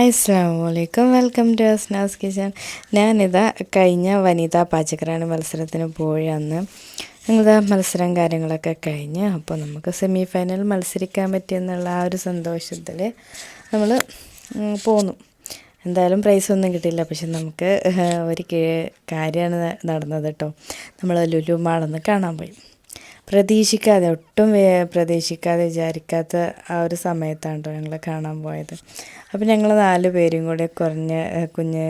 Hi അസ്സലാമു അലൈക്കും. Welcome to Asnas kitchen. ഞാനിതാ കഴിഞ്ഞ വനിതാ പാചകറാണി മത്സരത്തിന് പോയി അന്ന് ഞങ്ങളിതാ മത്സരം കാര്യങ്ങളൊക്കെ കഴിഞ്ഞ് അപ്പോൾ നമുക്ക് സെമി ഫൈനൽ മത്സരിക്കാൻ പറ്റിയെന്നുള്ള ആ ഒരു സന്തോഷത്തിൽ നമ്മൾ പോന്നു. എന്തായാലും പ്രൈസൊന്നും കിട്ടിയില്ല, പക്ഷെ നമുക്ക് ഒരു കാര്യമാണ് നടന്നത് കേട്ടോ. നമ്മൾ ലുലു മാളൊന്ന് കാണാൻ പോയി. പ്രതീക്ഷിക്കാതെ, ഒട്ടും പ്രതീക്ഷിക്കാതെ വിചാരിക്കാത്ത ആ ഒരു സമയത്താണ് കേട്ടോ ഞങ്ങൾ കാണാൻ പോയത്. അപ്പോൾ ഞങ്ങൾ 4 പേരും കൂടെ കുഞ്ഞ്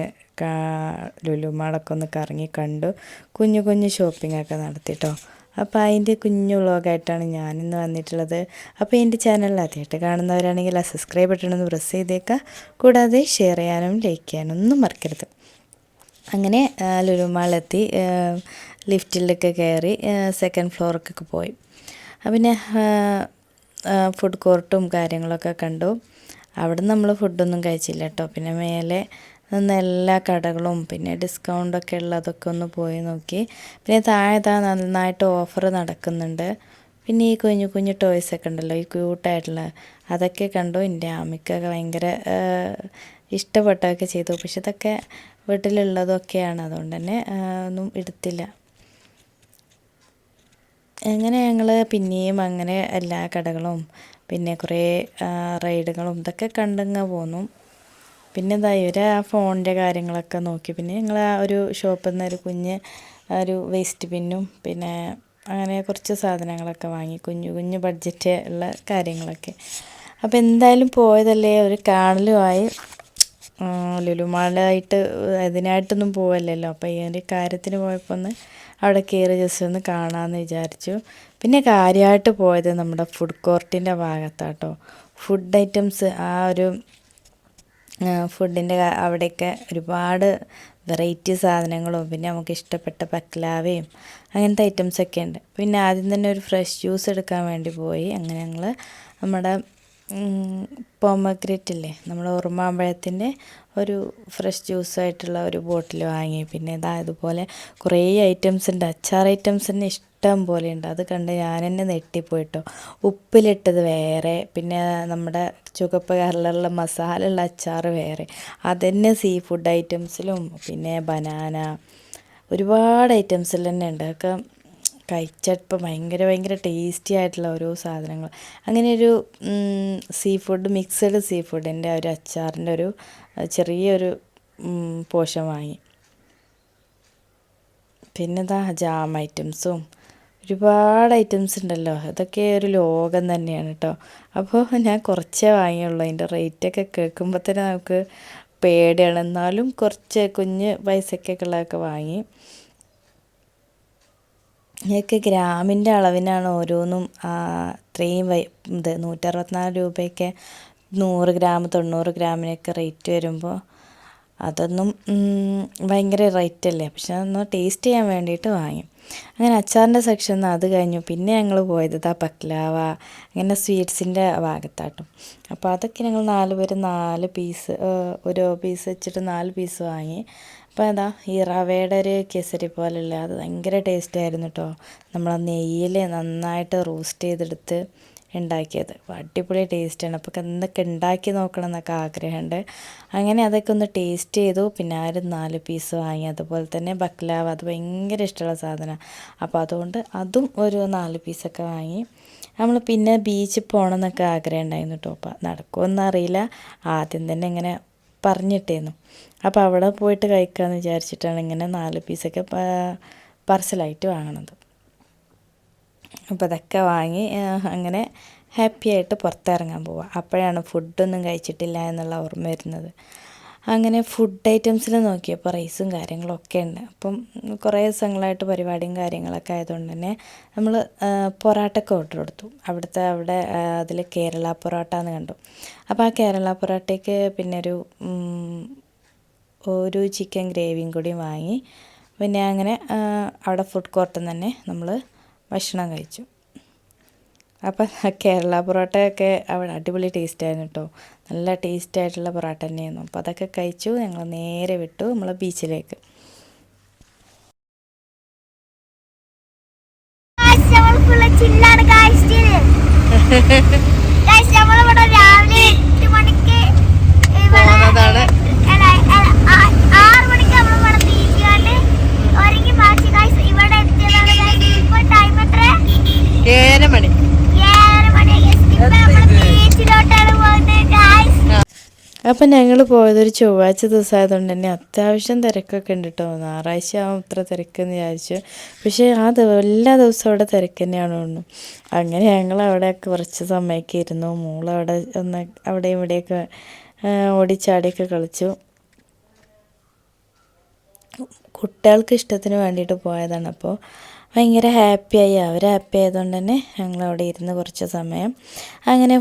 ലുലു മാളൊക്കെ ഒന്ന് കറങ്ങി കണ്ടു, കുഞ്ഞു കുഞ്ഞു ഷോപ്പിങ്ങൊക്കെ നടത്തി കേട്ടോ. അപ്പോൾ അതിൻ്റെ കുഞ്ഞു വ്ളോഗായിട്ടാണ് ഞാനിന്ന് വന്നിട്ടുള്ളത്. അപ്പോൾ എൻ്റെ ചാനൽ ആദ്യമായിട്ട് കാണുന്നവരാണെങ്കിൽ ആ സബ്സ്ക്രൈബ് ബട്ടൺ ഒന്ന് പ്രസ് ചെയ്തേക്കുക. കൂടാതെ ഷെയർ ചെയ്യാനും ലൈക്ക് ചെയ്യാനും ഒന്നും മറക്കരുത്. അങ്ങനെ ലുലു മാളെത്തി ലിഫ്റ്റിലൊക്കെ കയറി സെക്കൻഡ് ഫ്ലോറിലേക്കൊക്കെ പോയി. പിന്നെ ഫുഡ് കോർട്ടും കാര്യങ്ങളൊക്കെ കണ്ടു. അവിടെ നമ്മൾ ഫുഡൊന്നും കഴിച്ചില്ല കേട്ടോ. പിന്നെ മേലെ നിന്ന് എല്ലാ കടകളും പിന്നെ ഡിസ്കൗണ്ടൊക്കെ ഉള്ളതൊക്കെ ഒന്ന് പോയി നോക്കി. പിന്നെ താഴെ നന്നായിട്ട് ഓഫർ നടക്കുന്നുണ്ട്. പിന്നെ ഈ കുഞ്ഞു കുഞ്ഞു ടോയ്സൊക്കെ ഉണ്ടല്ലോ, ഈ ക്യൂട്ടായിട്ടുള്ള അതൊക്കെ കണ്ടു. എൻ്റെ ആമിക്കൊക്കെ ഭയങ്കര ഇഷ്ടപ്പെട്ടതൊക്കെ ചെയ്തു. പക്ഷെ ഇതൊക്കെ വീട്ടിലുള്ളതൊക്കെയാണ്, അതുകൊണ്ട് തന്നെ ഒന്നും എടുത്തില്ല. അങ്ങനെ ഞങ്ങൾ പിന്നെയും അങ്ങനെ എല്ലാ കടകളും പിന്നെ കുറേ റൈഡുകളും ഇതൊക്കെ കണ്ടങ്ങ് പോന്നു. പിന്നെ എന്താ ഇവർ ആ ഫോണിൻ്റെ കാര്യങ്ങളൊക്കെ നോക്കി. പിന്നെ ഞങ്ങൾ ആ ഒരു ഷോപ്പിൽ നിന്ന് ഒരു കുഞ്ഞ് ഒരു വേസ്റ്റ് പിന്നും പിന്നെ അങ്ങനെ കുറച്ച് സാധനങ്ങളൊക്കെ വാങ്ങി, കുഞ്ഞു കുഞ്ഞു ബഡ്ജറ്റ് ഉള്ള കാര്യങ്ങളൊക്കെ. അപ്പോൾ എന്തായാലും പോയതല്ലേ, ഒരു കാണലുമായി. ലുലു മാളായിട്ട് അതിനായിട്ടൊന്നും പോവല്ലല്ലോ. അപ്പോൾ ഈ ഒരു കാര്യത്തിന് പോയപ്പോൾ ഒന്ന് അവിടെ കയറി ജസ്റ്റ് ഒന്ന് കാണാമെന്ന് വിചാരിച്ചു. പിന്നെ കാര്യമായിട്ട് പോയത് നമ്മുടെ ഫുഡ് കോർട്ടിൻ്റെ ഭാഗത്താട്ടോ. ഫുഡ് ഐറ്റംസ്, ആ ഒരു ഫുഡിൻ്റെ അവിടെയൊക്കെ ഒരുപാട് വെറൈറ്റി സാധനങ്ങളും പിന്നെ നമുക്ക് ഇഷ്ടപ്പെട്ട ബക്ലാവയും അങ്ങനത്തെ ഐറ്റംസൊക്കെ ഉണ്ട്. പിന്നെ ആദ്യം തന്നെ ഒരു ഫ്രഷ് ജ്യൂസ് എടുക്കാൻ വേണ്ടി പോയി. അങ്ങനെ ഞങ്ങൾ നമ്മുടെ പോമഗ്രേറ്റ് ഇല്ലേ, നമ്മുടെ ഉറുമാമ്പഴത്തിൻ്റെ ഒരു ഫ്രഷ് ജ്യൂസായിട്ടുള്ള ഒരു ബോട്ടിൽ വാങ്ങി. പിന്നെ ഇതുപോലെ കുറേ ഐറ്റംസ് ഉണ്ട്. അച്ചാർ ഐറ്റംസ് തന്നെ ഇഷ്ടം പോലെ ഉണ്ട്. അത് കണ്ട് ഞാൻ തന്നെ നെട്ടിപ്പോയിട്ടോ. ഉപ്പിലിട്ടത് വേറെ, പിന്നെ നമ്മുടെ ചുവപ്പ് കളറിലുള്ള മസാല ഉള്ള അച്ചാർ വേറെ, അതുതന്നെ സീ ഫുഡ് ഐറ്റംസിലും പിന്നെ ബനാന ഒരുപാട് ഐറ്റംസിൽ തന്നെ ഉണ്ട്. അതൊക്കെ കഴിച്ചപ്പോൾ ഭയങ്കര ടേസ്റ്റി ആയിട്ടുള്ള ഓരോ സാധനങ്ങൾ. അങ്ങനെ ഒരു സീ ഫുഡ്, മിക്സഡ് സീ ഫുഡിൻ്റെ ഒരു അച്ചാറിൻ്റെ ഒരു ചെറിയൊരു പോർഷൻ വാങ്ങി. പിന്നെ ജാം ഐറ്റംസും ഒരുപാട് ഐറ്റംസ് ഉണ്ടല്ലോ. അതൊക്കെ ഒരു ലോകം തന്നെയാണ് കേട്ടോ. അപ്പോൾ ഞാൻ കുറച്ചേ വാങ്ങിയുള്ളൂ. അതിൻ്റെ റേറ്റൊക്കെ കേൾക്കുമ്പോൾ തന്നെ നമുക്ക് പേടിയാണ്. എന്നാലും കുറച്ച് കുഞ്ഞ് പൈസക്കൊക്കെ ഉള്ളതൊക്കെ വാങ്ങി. ഞങ്ങൾക്ക് ഗ്രാമിൻ്റെ അളവിനാണ് ഓരോന്നും അത്രയും 164 രൂപയൊക്കെ 100 ഗ്രാം 90 ഗ്രാമിനൊക്കെ റേറ്റ് വരുമ്പോൾ അതൊന്നും ഭയങ്കര റേറ്റല്ലേ. പക്ഷെ അതൊന്ന് ടേസ്റ്റ് ചെയ്യാൻ വേണ്ടിയിട്ട് വാങ്ങി. അങ്ങനെ അച്ചാറിൻ്റെ സെക്ഷൻ അത് കഴിഞ്ഞു. പിന്നെ ഞങ്ങൾ പോയത് ബക്ലാവ അങ്ങനെ സ്വീറ്റ്സിൻ്റെ ഭാഗത്താട്ടും. അപ്പോൾ അതൊക്കെ ഞങ്ങൾ 4 പേര് 4 പീസ്, ഓരോ പീസ് വെച്ചിട്ട് 4 പീസ് വാങ്ങി. അപ്പോൾ ഈ റവയുടെ ഒരു കേസരി പോലെയുള്ള അത് ഭയങ്കര ടേസ്റ്റായിരുന്നു കേട്ടോ. നമ്മൾ നെയ്യിൽ നന്നായിട്ട് റോസ്റ്റ് ചെയ്തെടുത്ത് ഉണ്ടാക്കിയത് അടിപൊളി ടേസ്റ്റാണ്. അപ്പോൾ എന്തൊക്കെ ഉണ്ടാക്കി നോക്കണം എന്നൊക്കെ ആഗ്രഹമുണ്ട്. അങ്ങനെ അതൊക്കെ ഒന്ന് ടേസ്റ്റ് ചെയ്തു. പിന്നെ ആ ഒരു 4 പീസ് വാങ്ങി. അതുപോലെ തന്നെ ബക്ലാവ, അത് ഭയങ്കര ഇഷ്ടമുള്ള സാധനമാണ്. അപ്പോൾ അതുകൊണ്ട് അതും ഒരു 4 പീസൊക്കെ വാങ്ങി. നമ്മൾ പിന്നെ ബീച്ചിൽ പോകണം എന്നൊക്കെ ആഗ്രഹം ഉണ്ടായിരുന്നു കേട്ടോ. അപ്പോൾ നടക്കുമെന്ന് അറിയില്ല, ആദ്യം തന്നെ ഇങ്ങനെ പറഞ്ഞിട്ടേന്നു. അപ്പോൾ അവിടെ പോയിട്ട് കഴിക്കാമെന്ന് വിചാരിച്ചിട്ടാണ് ഇങ്ങനെ 4 പീസൊക്കെ പാർസലായിട്ട് വാങ്ങണത്. അപ്പോൾ അതൊക്കെ വാങ്ങി അങ്ങനെ ഹാപ്പി ആയിട്ട് പുറത്തിറങ്ങാൻ പോവുക. അപ്പോഴാണ് ഫുഡൊന്നും കഴിച്ചിട്ടില്ല എന്നുള്ള ഓർമ്മ വരുന്നത്. അങ്ങനെ ഫുഡ് ഐറ്റംസിൽ നോക്കിയപ്പോൾ റൈസും കാര്യങ്ങളൊക്കെ ഉണ്ട്. അപ്പം കുറേ ദിവസങ്ങളായിട്ട് പരിപാടിയും കാര്യങ്ങളൊക്കെ ആയതുകൊണ്ട് തന്നെ നമ്മൾ പൊറോട്ടയ്ക്ക് ഓർഡർ കൊടുത്തു. അവിടെ അതിൽ കേരള പൊറോട്ട എന്ന് കണ്ടു. അപ്പോൾ ആ കേരള പൊറോട്ടയ്ക്ക് പിന്നെ ഒരു ചിക്കൻ ഗ്രേവിയും കൂടി വാങ്ങി. പിന്നെ അങ്ങനെ അവിടെ ഫുഡ് കോർട്ടിൽ തന്നെ നമ്മൾ ഭക്ഷണം കഴിച്ചു. അപ്പം കേരള പൊറോട്ടയൊക്കെ അവിടെ അടിപൊളി ടേസ്റ്റായിരുന്നു കേട്ടോ. നല്ല ടേസ്റ്റായിട്ടുള്ള പൊറോട്ട തന്നെയായിരുന്നു. അപ്പോൾ അതൊക്കെ കഴിച്ചു. ഞങ്ങൾ നേരെ വിട്ടു നമ്മൾ ബീച്ചിലേക്ക്. അപ്പം ഞങ്ങൾ പോയതൊരു ചൊവ്വാഴ്ച ദിവസമായതുകൊണ്ട് തന്നെ അത്യാവശ്യം തിരക്കൊക്കെ ഉണ്ട് കേട്ടോ. ഞായറാഴ്ച ആവും ഇത്ര തിരക്കെന്ന് വിചാരിച്ചു. പക്ഷേ എല്ലാ ദിവസവും അവിടെ തിരക്ക് തന്നെയാണ് തോന്നുന്നു. അങ്ങനെ ഞങ്ങൾ അവിടെ കുറച്ച് സമയമൊക്കെ ഇരുന്നു. മോളവിടെ ഒന്ന് അവിടെയും ഇവിടെയൊക്കെ ഓടിച്ചാടിയൊക്കെ കളിച്ചു. കുട്ടികൾക്ക് ഇഷ്ടത്തിന് വേണ്ടിയിട്ട് പോയതാണ്. അപ്പോൾ ഭയങ്കര ഹാപ്പിയായി, അവർ ഹാപ്പി ആയതുകൊണ്ട് തന്നെ ഞങ്ങൾ അവിടെ ഇരുന്ന് കുറച്ച് സമയം അങ്ങനെ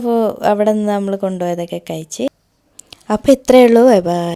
അവിടെ നിന്ന് നമ്മൾ കൊണ്ടുപോയതൊക്കെ കഴിച്ച്. അപ്പോൾ ഇത്രയേ ഉള്ളൂ. Bye bye.